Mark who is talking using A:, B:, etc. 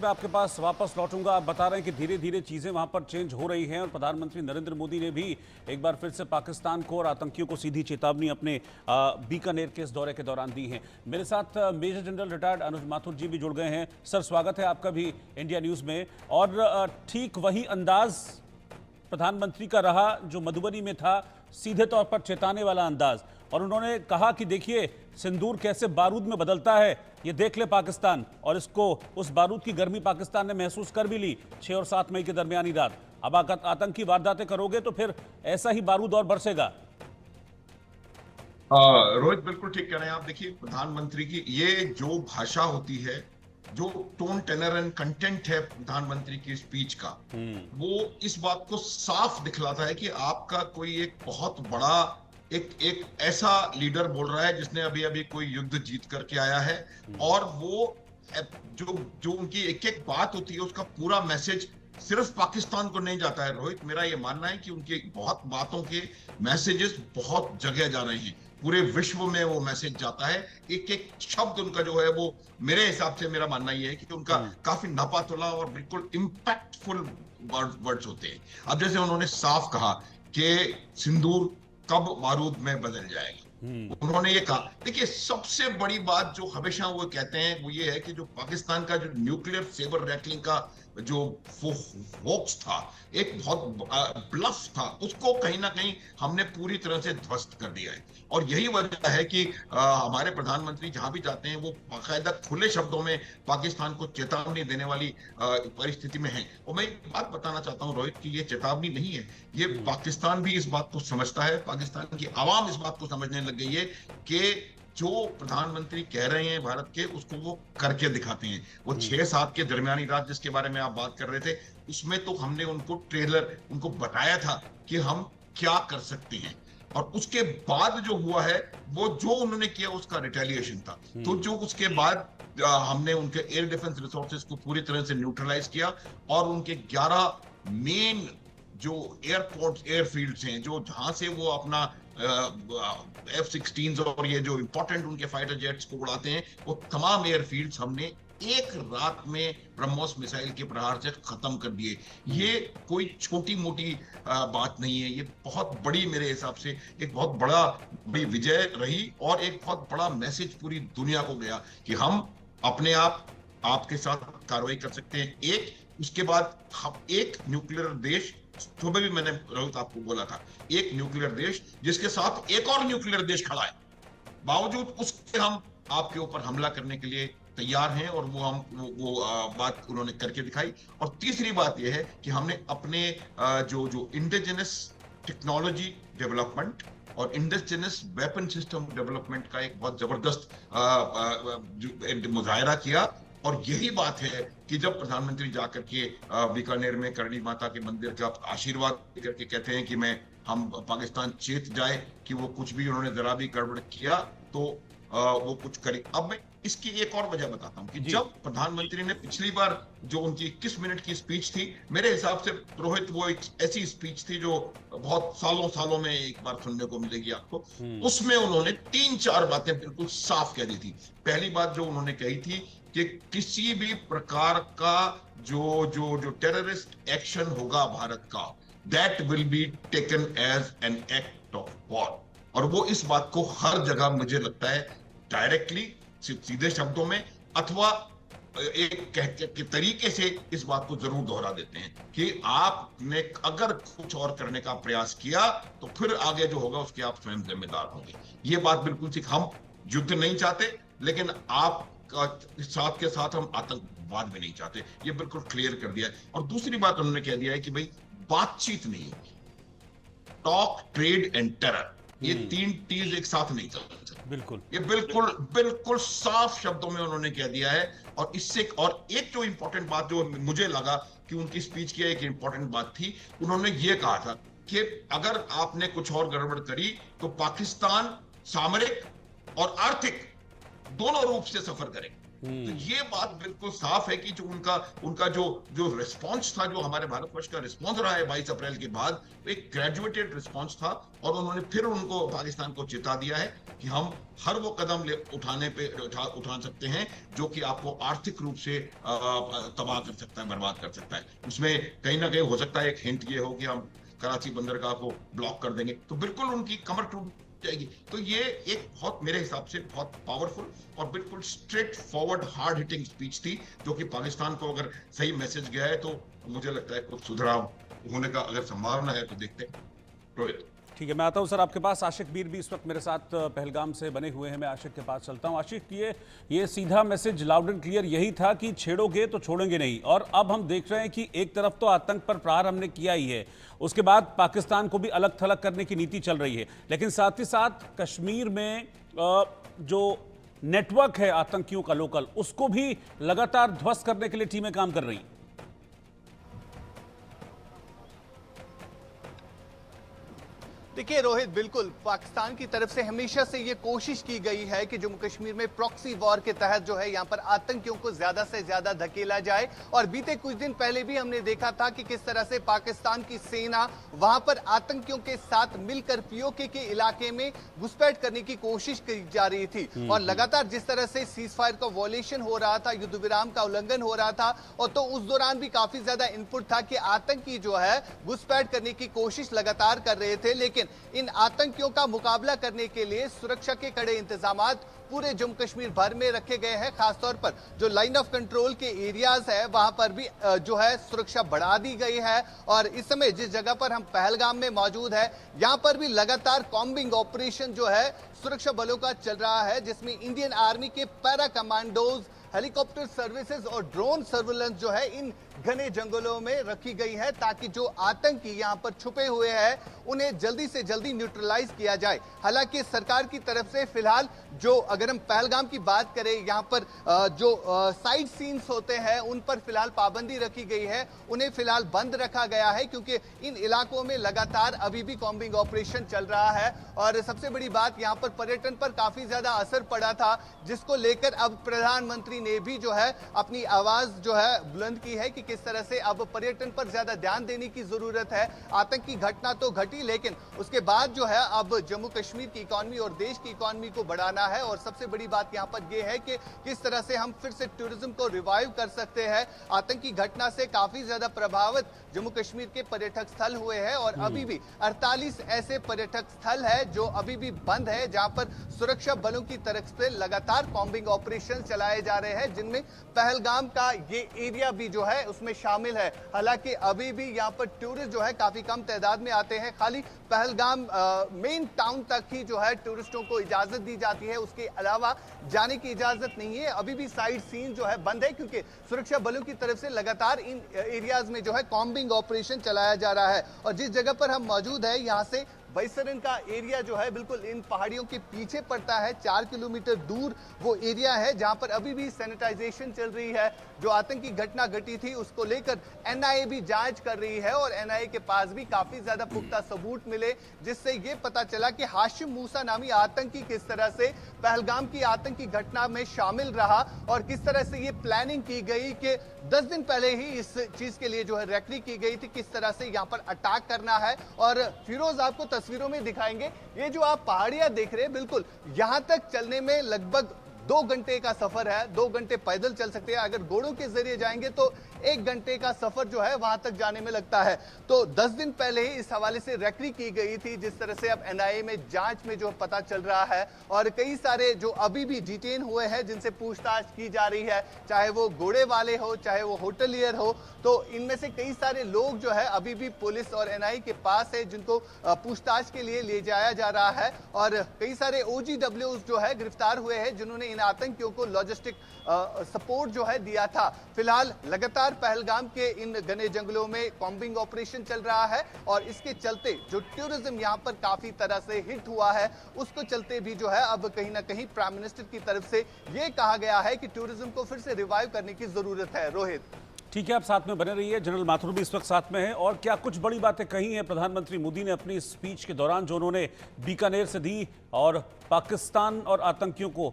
A: मैं आपके पास वापस लौटूंगा। आप बता रहे हैं कि धीरे धीरे चीजें वहां पर चेंज हो रही हैं और प्रधानमंत्री नरेंद्र मोदी ने भी एक बार फिर से पाकिस्तान को और आतंकियों को सीधी चेतावनी अपने बीकानेर के इस दौरे के दौरान दी है। मेरे साथ मेजर जनरल रिटायर्ड अनुज माथुर जी भी जुड़ गए हैं। सर, स्वागत है आपका भी इंडिया न्यूज में। और ठीक वही अंदाज प्रधानमंत्री का रहा जो मधुबनी में था, सीधे तौर पर चेताने वाला अंदाज। और उन्होंने कहा कि देखिए सिंदूर कैसे बारूद में बदलता है, ये देख ले पाकिस्तान। और इसको, उस बारूद की गर्मी पाकिस्तान ने महसूस कर भी ली 6 और 7 मई के दरमियानी रात। अब आतंकी वारदातें करोगे तो फिर ऐसा ही बारूद और बरसेगा।
B: रोहित बिल्कुल ठीक कह रहे हैं आप। देखिए, प्रधानमंत्री की ये जो भाषा होती है, जो टोन टेनर एंड कंटेंट है प्रधानमंत्री की स्पीच का, वो इस बात को साफ दिखलाता है कि आपका कोई एक बहुत बड़ा एक ऐसा लीडर बोल रहा है जिसने अभी अभी कोई युद्ध जीत करके आया है। और वो जो जो उनकी एक एक बात होती है उसका पूरा मैसेज सिर्फ पाकिस्तान को नहीं जाता है। रोहित, मेरा ये मानना है कि उनकी बहुत बातों के मैसेजेस बहुत जगह जा रहे हैं, पूरे विश्व में वो मैसेज जाता है। एक एक शब्द उनका जो है वो, मेरे हिसाब से मेरा मानना ये है कि उनका काफी नापातुला और बिल्कुल इम्पैक्टफुल वर्ड्स होते हैं। अब जैसे उन्होंने साफ कहा कि सिंदूर कब बारूद में बदल जाएगा, उन्होंने ये कहा। देखिए, सबसे बड़ी बात जो हमेशा वो कहते हैं वो ये है कि जो पाकिस्तान का जो न्यूक्लियर सेबर रैटलिंग का जो होक्स था, एक बहुत ब्लफ था, उसको कहीं ना कहीं हमने पूरी तरह से ध्वस्त कर दिया है। और यही वजह है कि हमारे प्रधानमंत्री जहां भी जाते हैं वो बाकायदा खुले शब्दों में पाकिस्तान को चेतावनी देने वाली परिस्थिति में है। और मैं एक बात बताना चाहता हूं रोहित, कि ये चेतावनी नहीं है, ये पाकिस्तान भी इस बात को समझता है, पाकिस्तान की आवाम इस बात को समझने लग गई है कि जो प्रधानमंत्री कह रहे हैं भारत के, उसको वो करके दिखाते हैं। वो 6-7 के दरमियानी रात जिसके बारे में आप बात कर रहे थे, उसमें तो हमने उनको ट्रेलर उनको बताया था कि हम क्या कर सकते हैं। और उसके बाद जो हुआ है, वो जो उन्होंने किया उसका रिटेलिएशन था। तो जो उसके बाद हमने उनके एयर डिफेंस रिसोर्सेज को पूरी तरह से न्यूट्रलाइज किया और उनके 11 मेन जो एयरपोर्ट एयरफील्ड्स हैं, जो जहां से वो अपना F-16 और ये जो इंपॉर्टेंट उनके फाइटर जेट्स को उड़ाते हैं, वो तमाम एयरफील्ड्स हमने एक रात में ब्रह्मोस मिसाइल के प्रहार से खत्म कर दिए। ये कोई छोटी मोटी बात नहीं है, ये बहुत बड़ी, मेरे हिसाब से एक बहुत बड़ी विजय रही और एक बहुत बड़ा मैसेज पूरी दुनिया को गया कि हम अपने आपके साथ कार्रवाई कर सकते हैं। उसके बाद हम एक न्यूक्लियर देश, सुबह भी मैंने रोहित आपको बोला था, एक न्यूक्लियर देश जिसके साथ एक और न्यूक्लियर देश खड़ा है, बावजूद उसके हम आपके ऊपर हमला करने के लिए तैयार हैं। और वो बात उन्होंने करके दिखाई। और तीसरी बात यह है कि हमने अपने जो इंडिजिनस टेक्नोलॉजी डेवलपमेंट और इंडिजिनस वेपन सिस्टम डेवलपमेंट का एक बहुत जबरदस्त मुजाहिरा किया। और यही बात है कि जब प्रधानमंत्री जाकर के बीकानेर में करणी माता के मंदिर का आशीर्वाद करके कहते हैं कि हम पाकिस्तान चेत जाए कि वो कुछ भी, उन्होंने जरा भी गड़बड़ किया तो वो कुछ करे। अब मैं इसकी एक और वजह बताता हूं कि जब प्रधानमंत्री ने पिछली बार जो उनकी 21 मिनट की स्पीच थी, मेरे हिसाब से रोहित वो एक ऐसी स्पीच थी जो बहुत सालों में एक बार सुनने को मिलेगी आपको। उसमें उन्होंने 3-4 बातें बिल्कुल साफ कह दी थी। पहली बात जो उन्होंने कही थी कि किसी भी प्रकार का जो टेररिस्ट एक्शन होगा भारत का, that will be taken as an act of war. और वो इस बात को हर जगह, मुझे लगता है, डायरेक्टली सीधे शब्दों में अथवा एक कहते के तरीके से इस बात को जरूर दोहरा देते हैं कि आपने अगर कुछ और करने का प्रयास किया तो फिर आगे जो होगा उसके आप स्वयं जिम्मेदार होंगे। ये बात बिल्कुल ठीक, हम युद्ध नहीं चाहते, लेकिन आप साथ के साथ हम आतंकवाद भी नहीं चाहते, ये बिल्कुल क्लियर कर दिया है। और दूसरी बात उन्होंने कह दिया है कि भाई बातचीत नहीं, टॉक, ट्रेड एंड टेरर, ये 3 चीज एक साथ नहीं चल सकती।
A: बिल्कुल,
B: ये बिल्कुल साफ शब्दों में उन्होंने कह दिया है। और इससे और एक जो इंपॉर्टेंट बात जो मुझे लगा कि उनकी स्पीच की एक इंपॉर्टेंट बात थी, उन्होंने ये कहा था कि अगर आपने कुछ और गड़बड़ करी तो पाकिस्तान सामरिक और आर्थिक दोनों रूप से सफर करेगा। तो ये बात बिल्कुल साफ है कि जो उनका उनका जो जो रिस्पॉन्स था, जो हमारे भारतवर्ष का रिस्पॉन्स रहा है 22 अप्रैल के बाद, एक ग्रेजुएटेड रिस्पॉन्स था। और उन्होंने फिर उनको पाकिस्तान को चेता दिया है कि हम हर वो कदम उठा सकते हैं जो कि आपको आर्थिक रूप से तबाह कर सकता है, बर्बाद कर सकता है। उसमें कहीं ना कहीं हो सकता है एक हिंट ये हो कि हम कराची बंदरगाह को ब्लॉक कर देंगे, तो बिल्कुल उनकी कमर टूट जाएगी। तो ये एक बहुत, मेरे हिसाब से बहुत पावरफुल और बिल्कुल straightforward hard hitting speech थी, जो कि पाकिस्तान को अगर सही मैसेज गया है तो मुझे लगता है कुछ सुधार होने का अगर संभावना है तो देखते हैं। रोहित,
A: ठीक है, मैं आता हूं सर आपके पास। आशिक बीर भी इस वक्त मेरे साथ पहलगाम से बने हुए हैं। मैं आशिक के पास चलता हूं। आशिक, ये सीधा मैसेज लाउड एंड क्लियर यही था कि छेड़ोगे तो छोड़ेंगे नहीं। और अब हम देख रहे हैं कि एक तरफ तो आतंक पर प्रहार हमने किया ही है, उसके बाद पाकिस्तान को भी अलग थलग करने की नीति चल रही है, लेकिन साथ ही साथ कश्मीर में जो नेटवर्क है आतंकियों का लोकल, उसको भी लगातार ध्वस्त करने के लिए टीमें काम कर रही हैं।
C: देखिए रोहित, बिल्कुल पाकिस्तान की तरफ से हमेशा से ये कोशिश की गई है कि जम्मू कश्मीर में प्रॉक्सी वॉर के तहत जो है यहाँ पर आतंकियों को ज्यादा से ज्यादा धकेला जाए। और बीते कुछ दिन पहले भी हमने देखा था कि किस तरह से पाकिस्तान की सेना वहां पर आतंकियों के साथ मिलकर पीओके के इलाके में घुसपैठ करने की कोशिश की जा रही थी। और लगातार जिस तरह से सीज फायर का वॉयलेशन हो रहा था, युद्ध विराम का उल्लंघन हो रहा था, और तो उस दौरान भी काफी ज्यादा इनपुट था कि आतंकी जो है घुसपैठ करने की कोशिश लगातार कर रहे थे। लेकिन इन आतंकियों का मुकाबला करने के लिए सुरक्षा के कड़े इंतजामात पूरे जम्मू कश्मीर भर में रखे गए हैं। खासतौर पर जो लाइन ऑफ कंट्रोल के एरियाज है वहां पर भी जो है सुरक्षा बढ़ा दी गई है। और इस समय जिस जगह पर हम पहलगाम में मौजूद है, यहां पर भी लगातार कॉम्बिंग ऑपरेशन जो है सुरक्षा बलों का चल रहा है, जिसमें इंडियन आर्मी के पैरा कमांडोज, हेलीकॉप्टर सर्विसेज और ड्रोन सर्विलेंस जो है इन घने जंगलों में रखी गई है, ताकि जो आतंकी यहां पर छुपे हुए हैं उन्हें जल्दी से जल्दी न्यूट्रलाइज किया जाए। हालांकि सरकार की तरफ से फिलहाल जो, अगर हम पहलगाम की बात करें, यहां पर जो साइड सीन्स होते हैं उन पर फिलहाल पाबंदी रखी गई है, उन्हें फिलहाल बंद रखा गया है, क्योंकि इन इलाकों में लगातार अभी भी कॉम्बिंग ऑपरेशन चल रहा है। और सबसे बड़ी बात, यहां पर पर्यटन पर काफी ज्यादा असर पड़ा था, जिसको लेकर अब प्रधानमंत्री ने भी जो है अपनी आवाज जो है बुलंद की है कि किस तरह से अब पर्यटन पर ज्यादा ध्यान देने की जरूरत है। आतंकी घटना तो घटी, लेकिन उसके बाद जो है अब जम्मू कश्मीर की इकोनॉमी और देश की इकोनॉमी को बढ़ाना है। और सबसे बड़ी बात यहां पर यह है कि किस तरह से हम फिर से टूरिज्म को रिवाइव कर सकते हैं। आतंकी घटना से काफी ज्यादा प्रभावित जम्मू कश्मीर के पर्यटक स्थल हुए हैं, और अभी भी 48 ऐसे पर्यटक स्थल है जो अभी भी बंद है, जहां पर सुरक्षा बलों की तरफ से लगातार कॉम्बिंग ऑपरेशन चलाए जा रहे हैं, जिनमें पहलगाम का ये एरिया भी जो है उसमें शामिल है। हालांकि अभी भी यहाँ पर टूरिस्ट जो है काफी कम तादाद में आते हैं, खाली पहलगाम मेन टाउन तक ही जो है टूरिस्टों को इजाजत दी जाती है, उसके अलावा जाने की इजाजत नहीं है। अभी भी साइड सीन जो है बंद है, क्योंकि सुरक्षा बलों की तरफ से लगातार इन एरियाज में जो है कॉम्बिंग ऑपरेशन चलाया जा रहा है। और जिस जगह पर हम मौजूद है, यहाँ से बैसरन का एरिया जो है बिल्कुल इन पहाड़ियों के पीछे पड़ता है। 4 किलोमीटर दूर वो एरिया है जहां पर अभी भी सैनिटाइजेशन चल रही है। जो आतंकी घटना घटी थी उसको लेकर एनआईए भी जांच कर रही है, और एनआईए के पास भी काफी ज्यादा पुख्ता सबूत मिले, जिससे ये पता चला कि हाशिम मूसा नामी आतंकी किस तरह से पहलगाम की आतंकी घटना में शामिल रहा, और किस तरह से ये प्लानिंग की गई कि 10 दिन पहले ही इस चीज के लिए जो है रेकरी की गई थी, किस तरह से यहाँ पर अटैक करना है। और फिरोज आपको तस्वीरों में दिखाएंगे, ये जो आप पहाड़ियां देख रहे हैं, बिल्कुल यहां तक चलने में लगभग 2 घंटे का सफर है। 2 घंटे पैदल चल सकते हैं, अगर घोड़ों के जरिए जाएंगे तो 1 घंटे का सफर जो है वहां तक जाने में लगता है। तो 10 दिन पहले ही इस हवाले से रेकरी की गई थी, जिस तरह से अब एनआईए में जांच में जो पता चल रहा है। और कई सारे जो अभी भी डिटेन हुए हैं, जिनसे पूछताछ की जा रही है, चाहे वो घोड़े वाले हो, चाहे वो होटलियर हो, तो इनमें से कई सारे लोग जो है अभी भी पुलिस और एनआईए के पास है, जिनको पूछताछ के लिए ले जाया जा रहा है। और कई सारे ओजीडब्ल्यूज जो है गिरफ्तार हुए हैं, जिन्होंने इन आतंकियों को लॉजिस्टिक सपोर्ट जो है दिया था। फिलहाल लगातार पहलगाम के इन घने जंगलों में कॉम्बिंग ऑपरेशन चल रहा है, और इसके चलते जो टूरिज्म यहां पर काफी तरह से हिट हुआ है, उसको चलते भी जो है अब कहीं ना कहीं प्राइम मिनिस्टर की तरफ से यह कहा गया है कि टूरिज्म को फिर से रिवाइव करने की जरूरत है। रोहित,
A: ठीक है, आप साथ में बने रहिए। जनरल माथुर भी इस वक्त साथ में है। और क्या कुछ बड़ी बातें कही हैं प्रधानमंत्री मोदी ने अपनी स्पीच के दौरान, जो उन्होंने बीकानेर से दी और पाकिस्तान और आतंकियों को